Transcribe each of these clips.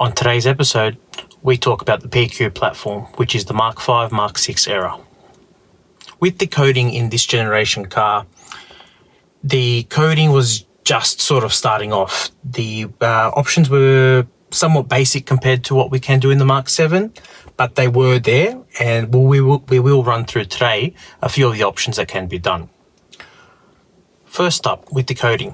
On today's episode, we talk about the PQ platform, which is the Mark 5, Mark 6 era. With the coding in this generation car, the coding was just sort of starting off. The options were somewhat basic compared to what we can do in the Mark 7, but they were there, and we will run through today a few of the options that can be done. First up, with the coding,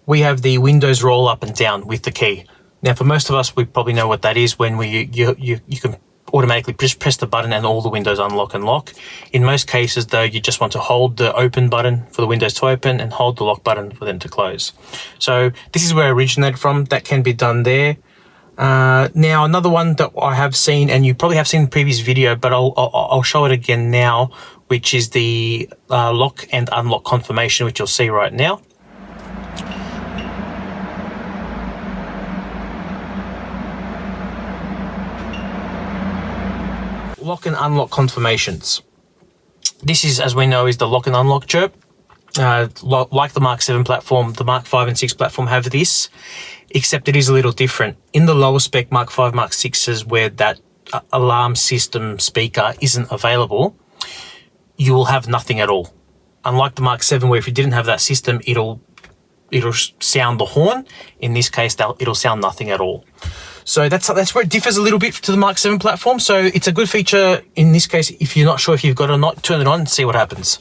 we have the Windows roll up and down with the key. Now, for most of us, we probably know what that is when you can automatically just press the button and all the windows unlock and lock. In most cases, though, you just want to hold the open button for the windows to open and hold the lock button for them to close. So this is where it originated from. That can be done there. Now, another one that I have seen, and you probably have seen in the previous video, but I'll show it again now, which is the lock and unlock confirmation, which you'll see right now. Lock and unlock confirmations. This is, as we know, is the lock and unlock chirp. Like the Mark 7 platform, the Mark 5 and 6 platform have this, except it is a little different. In the lower spec Mark 5, Mark 6s, where that alarm system speaker isn't available, you will have nothing at all. Unlike the Mark 7, where if you didn't have that system, it'll sound the horn. In this case, it'll sound nothing at all. So that's where it differs a little bit to the Mark 7 platform. So it's a good feature in this case. If you're not sure if you've got it or not, turn it on and see what happens.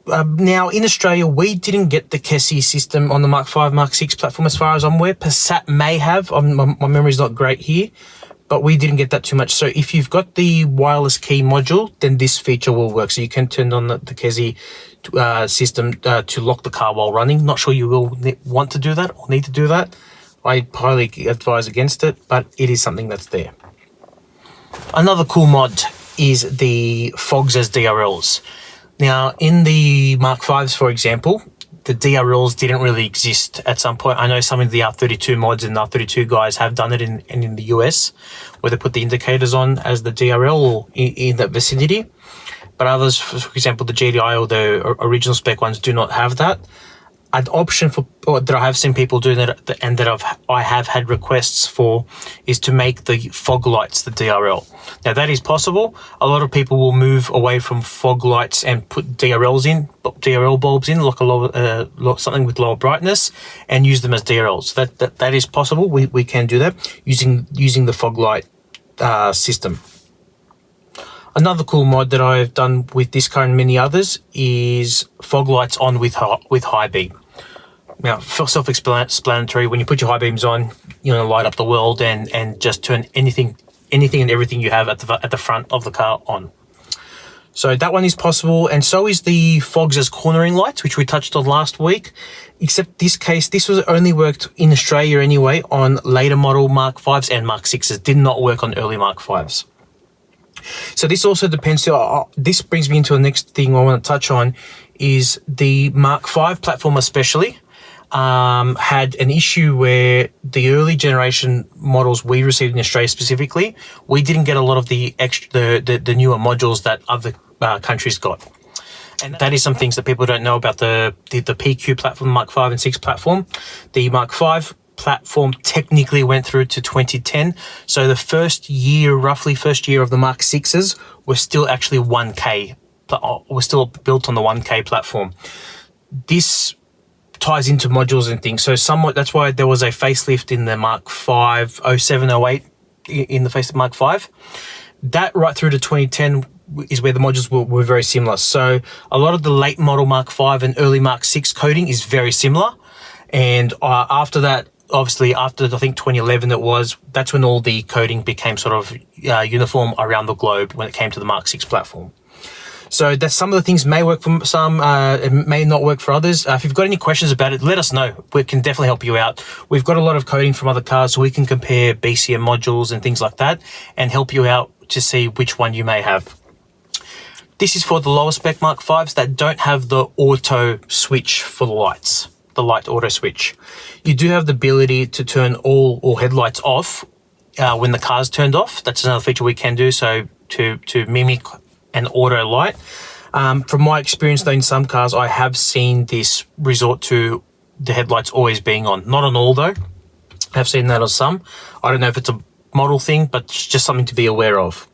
Now, in Australia, we didn't get the KESI system on the Mark 5, Mark 6 platform as far as I'm aware. Passat may have. My memory's not great here, but we didn't get that too much. So if you've got the wireless key module, then this feature will work. So you can turn on the KESI system to lock the car while running. Not sure you will want to do that or need to do that. I highly advise against it, but it is something that's there. Another cool mod is the fogs as DRLs. Now, in the Mark 5s, for example, the DRLs didn't really exist at some point. I know some of the R32 mods and R32 guys have done it in the US, where they put the indicators on as the DRL or in that vicinity. But others, for example, the GDI or the original spec ones do not have that. An option that I have seen people do that, and that I have had requests for, is to make the fog lights the DRL. Now that is possible. A lot of people will move away from fog lights and put DRL bulbs in, like something with lower brightness, and use them as DRLs. That is possible. We can do that using the fog light system. Another cool mod that I've done with this car and many others is fog lights on with high beam. Now, self-explanatory, when you put your high beams on, you're going to light up the world and just turn anything and everything you have at the front of the car on. So that one is possible, and so is the fogs as cornering lights, which we touched on last week. Except this was only worked in Australia anyway on later model Mark 5s and Mark 6s. Did not work on early Mark 5s. So this also depends. This brings me into the next thing I want to touch on, is the Mark 5 platform especially had an issue where the early generation models we received in Australia specifically, we didn't get a lot of the newer modules that other countries got. And that is some things that people don't know about the PQ platform, Mark 5 and 6 platform. The Mark 5 platform technically went through to 2010, so the first year of the Mark 6s were still actually 1K, were still built on the 1K platform. This ties into modules and things, so somewhat that's why there was a facelift in the Mark 5 07, 08 in the face of Mark 5. That right through to 2010 is where the modules were very similar. So a lot of the late model Mark 5 and early Mark 6 coding is very similar, and after that, obviously after I think 2011 that's when all the coding became sort of uniform around the globe when it came to the Mark 6 platform. So that's some of the things may work for some, it may not work for others. If you've got any questions about it, let us know. We can definitely help you out. We've got a lot of coding from other cars, so we can compare BCM modules and things like that and help you out to see which one you may have. This is for the lower spec Mark 5s that don't have the auto switch for the lights, the light auto switch. You do have the ability to turn all headlights off when the car's turned off. That's another feature we can do, so to mimic an auto light. From my experience though, in some cars, I have seen this resort to the headlights always being on. Not on all though. I've seen that on some. I don't know if it's a model thing, but it's just something to be aware of.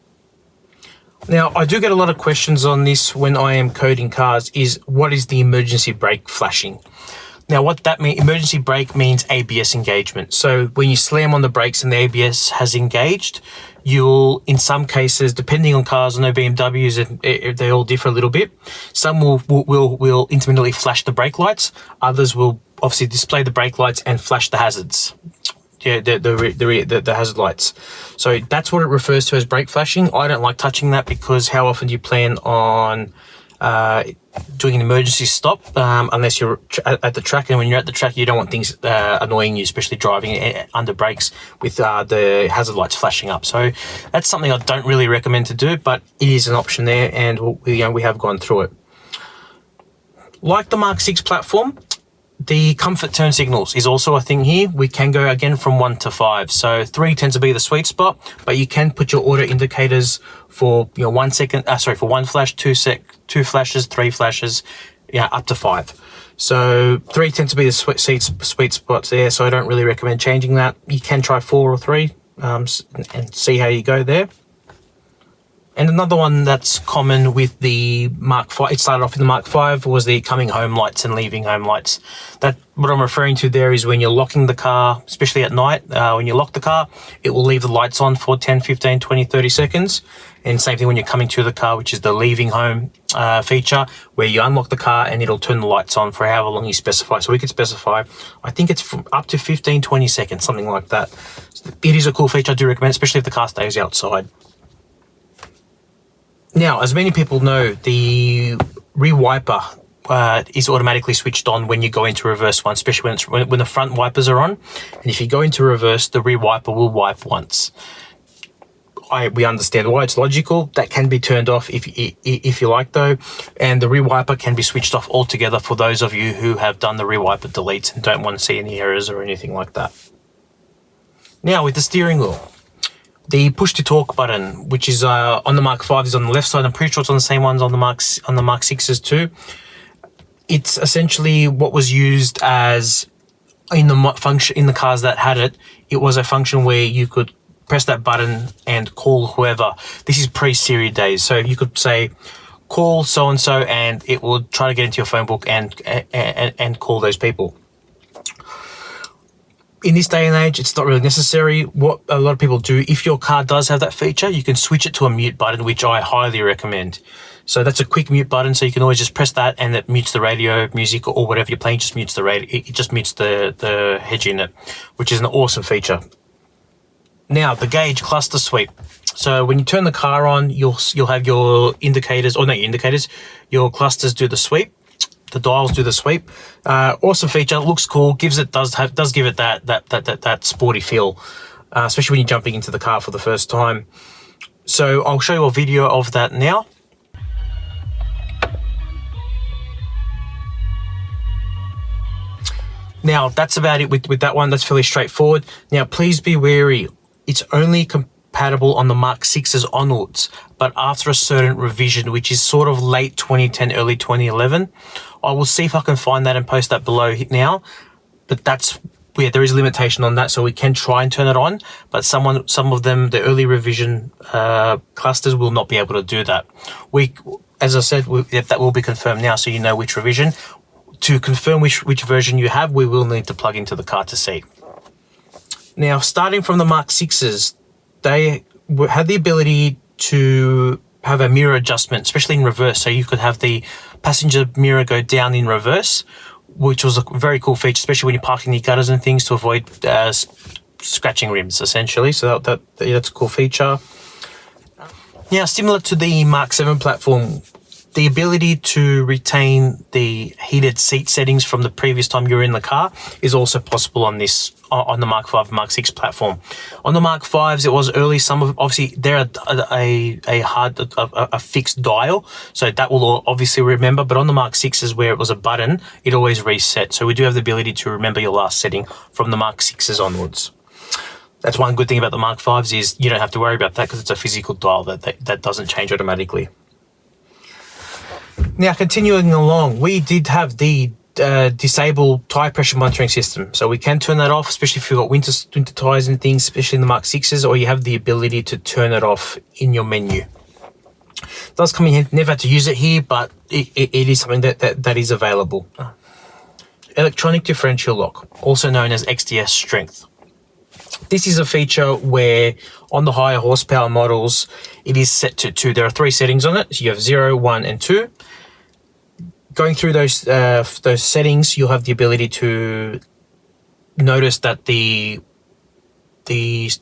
Now, I do get a lot of questions on this when I am coding cars, is what is the emergency brake flashing? Now, what that means, emergency brake means ABS engagement. So when you slam on the brakes and the ABS has engaged, you'll, in some cases, depending on cars, I know BMWs, they all differ a little bit. Some will intermittently flash the brake lights. Others will obviously display the brake lights and flash the hazards. Yeah, the hazard lights. So that's what it refers to as brake flashing. I don't like touching that because how often do you plan on doing an emergency stop unless you're at the track, and when you're at the track you don't want things annoying you, especially driving under brakes with the hazard lights flashing up. So that's something I don't really recommend to do, but it is an option there, and we have gone through it. Like the Mark 6 platform, the comfort turn signals is also a thing here. We can go again from 1 to 5. So 3 tends to be the sweet spot, but you can put your auto indicators for 1 second, for 1 flash, 2 flashes, 3 flashes, up to 5. So 3 tends to be the sweet spots there. So I don't really recommend changing that. You can try 4 or 3 and see how you go there. And another one that's common with the Mark 5, it started off in the Mark 5, was the coming home lights and leaving home lights. That, what I'm referring to there is when you're locking the car, especially at night, when you lock the car, it will leave the lights on for 10, 15, 20, 30 seconds. And same thing when you're coming to the car, which is the leaving home feature, where you unlock the car and it'll turn the lights on for however long you specify. So we could specify, I think it's from up to 15, 20 seconds, something like that. It is a cool feature I do recommend, especially if the car stays outside. Now, as many people know, the rear wiper is automatically switched on when you go into reverse once, especially when the front wipers are on. And if you go into reverse, the rear wiper will wipe once. We understand why, it's logical. That can be turned off if you like though. And the rear wiper can be switched off altogether for those of you who have done the rear wiper deletes and don't want to see any errors or anything like that. Now, with the steering wheel. The push to talk button, which is on the Mark 5, is on the left side. I'm pretty sure it's on the same ones on the Mark 6s too. It's essentially what was used as in the cars that had it. It was a function where you could press that button and call whoever. This is pre-Siri days, so you could say call so and so, and it will try to get into your phone book and call those people. In this day and age, it's not really necessary. What a lot of people do, if your car does have that feature, you can switch it to a mute button, which I highly recommend. So that's a quick mute button, so you can always just press that and it mutes the radio, music, or whatever you're playing, just mutes the radio. It just mutes the head unit, which is an awesome feature. Now, the gauge cluster sweep. So when you turn the car on, you'll have your indicators, or not your indicators, your clusters do the sweep. The dials do the sweep. Awesome feature, looks cool, does give it that sporty feel, especially when you're jumping into the car for the first time. So I'll show you a video of that now. Now that's about it with that one. That's fairly straightforward. Now please be wary. It's only compatible on the Mark 6s onwards, but after a certain revision, which is sort of late 2010, early 2011. I will see if I can find that and post that below now, but that's where there is a limitation on that, so we can try and turn it on, but some of them, the early revision clusters, will not be able to do that. As I said, that will be confirmed now, so you know which revision. To confirm which version you have, we will need to plug into the car to see. Now, starting from the Mark 6s, they had the ability to have a mirror adjustment, especially in reverse. So you could have the passenger mirror go down in reverse, which was a very cool feature, especially when you're parking the gutters and things, to avoid scratching rims, essentially. So that's a cool feature. Now, similar to the Mark 7 platform, the ability to retain the heated seat settings from the previous time you were in the car is also possible on the Mark 5 and Mark 6 platform. On the Mark 5s, it was early. Obviously, they're a fixed dial, so that will obviously remember. But on the Mark 6s, where it was a button, it always reset. So we do have the ability to remember your last setting from the Mark 6s onwards. That's one good thing about the Mark 5s, is you don't have to worry about that because it's a physical dial that doesn't change automatically. Now, continuing along, we did have the disable tire pressure monitoring system. So we can turn that off, especially if you've got winter tires and things, especially in the Mark 6s, or you have the ability to turn it off in your menu. It does come in here, never had to use it here, but it is something that is available. Electronic differential lock, also known as XDS strength. This is a feature where on the higher horsepower models, it is set to 2. There are 3 settings on it. So you have 0, 1, and 2. Going through those settings, you'll have the ability to notice that the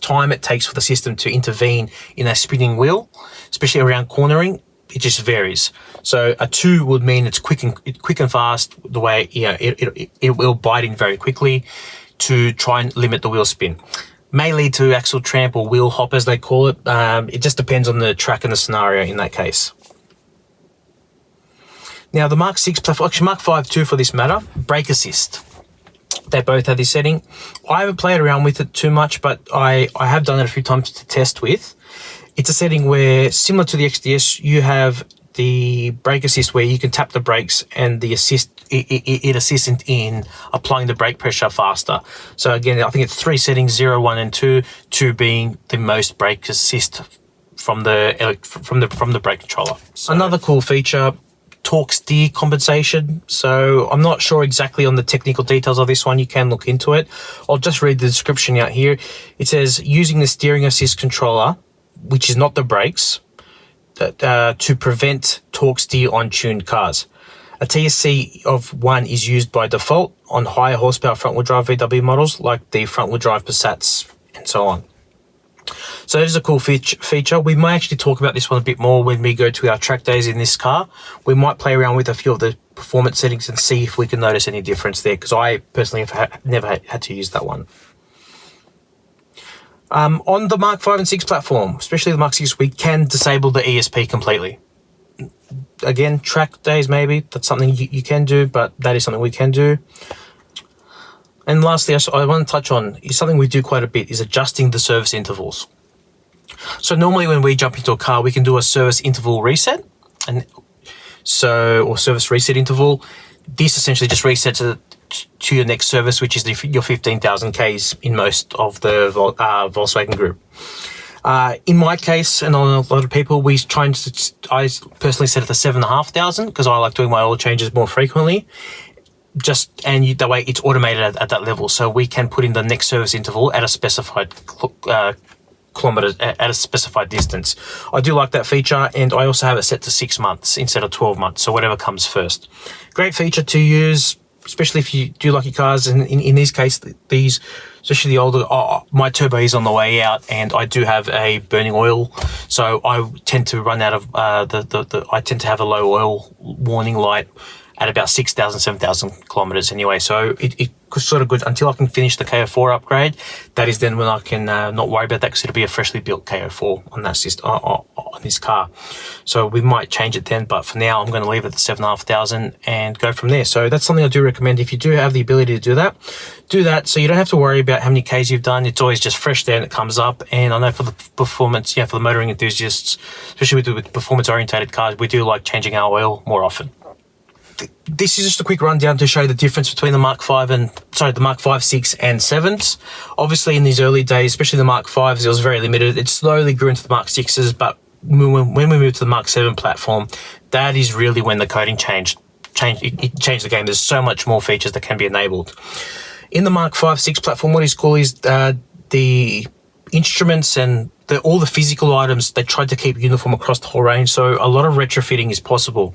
time it takes for the system to intervene in a spinning wheel, especially around cornering, it just varies. So a 2 would mean it's quick and fast. The way it will bite in very quickly to try and limit the wheel spin. May lead to axle tramp or wheel hop, as they call it. It just depends on the track and the scenario in that case. Now the Mark 6 platform, actually Mark 5 too for this matter, brake assist. They both have this setting. I haven't played around with it too much, but I have done it a few times to test with. It's a setting where, similar to the XDS, you have the brake assist where you can tap the brakes and the it assists in applying the brake pressure faster. So again, I think it's 3 settings, 0, 1, and 2. 2 being the most brake assist from the brake controller. So another cool feature, torque steer compensation. So I'm not sure exactly on the technical details of this one. You can look into it. I'll just read the description out here. It says, using the steering assist controller, which is not the brakes, to prevent torque steer on tuned cars. A TSC of 1 is used by default on higher horsepower front-wheel drive VW models like the front-wheel drive Passats and so on. So it is a cool feature. We may actually talk about this one a bit more when we go to our track days in this car. We might play around with a few of the performance settings and see if we can notice any difference there, because I personally have never had to use that one. On the Mark 5 and 6 platform, especially the Mark 6, we can disable the ESP completely. Again, track days maybe, that's something you can do, but that is something we can do. And lastly, I want to touch on is something we do quite a bit, is adjusting the service intervals. So normally when we jump into a car, we can do a service interval reset, or service reset interval. This essentially just resets it to your next service, which is your 15,000 Ks in most of the Volkswagen group. In my case, and on a lot of people, I personally set it to 7,500 because I like doing my oil changes more frequently. That way it's automated at that level, so we can put in the next service interval at a specified kilometers at a specified distance. I do like that feature, and I also have it set to 6 months instead of 12 months, so whatever comes first. Great feature to use, especially if you do like your cars, and in this case, especially the older, my turbo is on the way out, and I do have a burning oil, so I tend to run out of I tend to have a low oil warning light at about 6,000, 7,000 kilometers anyway. So it's sort of good until I can finish the KO4 upgrade. That is then when I can not worry about that, because it'll be a freshly built KO4 on that system, on this car. So we might change it then, but for now I'm going to leave it at 7,500 and go from there. So that's something I do recommend. If you do have the ability to do that, so you don't have to worry about how many Ks you've done. It's always just fresh there and it comes up. And I know for the performance, for the motoring enthusiasts, especially with performance orientated cars, we do like changing our oil more often. This is just a quick rundown to show the difference between the Mark 5, 6 and 7s. Obviously in these early days, especially the Mark 5s, it was very limited. It slowly grew into the Mark 6s, but when we moved to the Mark 7 platform, that is really when the coding changed. It changed the game. There's so much more features that can be enabled. In the Mark 5, 6 platform, what is cool is the instruments and all the physical items, they tried to keep uniform across the whole range, so a lot of retrofitting is possible.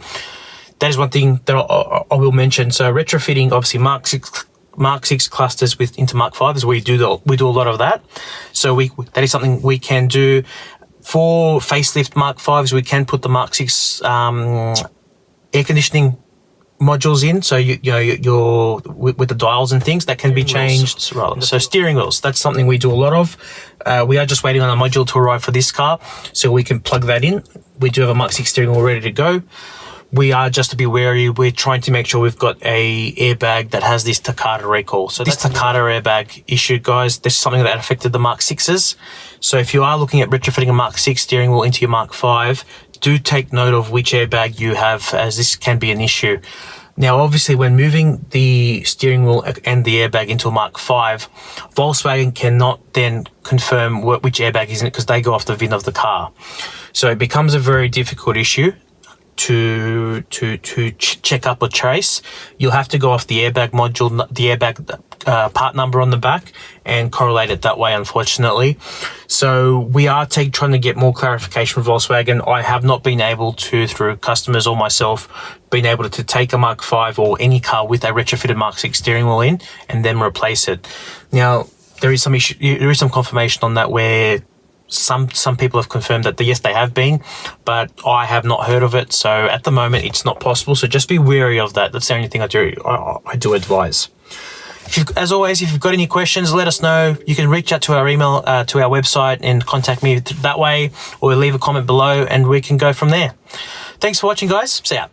That is one thing that I will mention. So retrofitting, obviously Mark 6 clusters into Mark 5s, we do a lot of that. So that is something we can do. For facelift Mark 5s, we can put the Mark 6 air conditioning modules in. So you're with the dials and things that can be changed. So steering wheels, that's something we do a lot of. We are just waiting on a module to arrive for this car, so we can plug that in. We do have a Mark 6 steering wheel ready to go. We are, just to be wary, we're trying to make sure we've got a airbag that has this Takata recall. So this Takata airbag issue, guys, this is something that affected the Mark 6s. So if you are looking at retrofitting a Mark 6 steering wheel into your Mark 5, do take note of which airbag you have, as this can be an issue. Now, obviously, when moving the steering wheel and the airbag into a Mark 5, Volkswagen cannot then confirm which airbag is in it because they go off the VIN of the car. So it becomes a very difficult issue to check up or trace. You'll have to go off the airbag module, the airbag part number on the back, and correlate it that way, unfortunately. So we are trying to get more clarification from Volkswagen. I have not been able to, through customers or myself, been able to take a Mark 5 or any car with a retrofitted Mark 6 steering wheel in and then replace it. Now, there is some confirmation on that where some people have confirmed that yes, they have been, but I have not heard of it. So at the moment, it's not possible. So just be wary of that. That's the only thing I do advise. As always, if you've got any questions, let us know. You can reach out to our email, to our website, and contact me that way, or leave a comment below, and we can go from there. Thanks for watching, guys. See ya.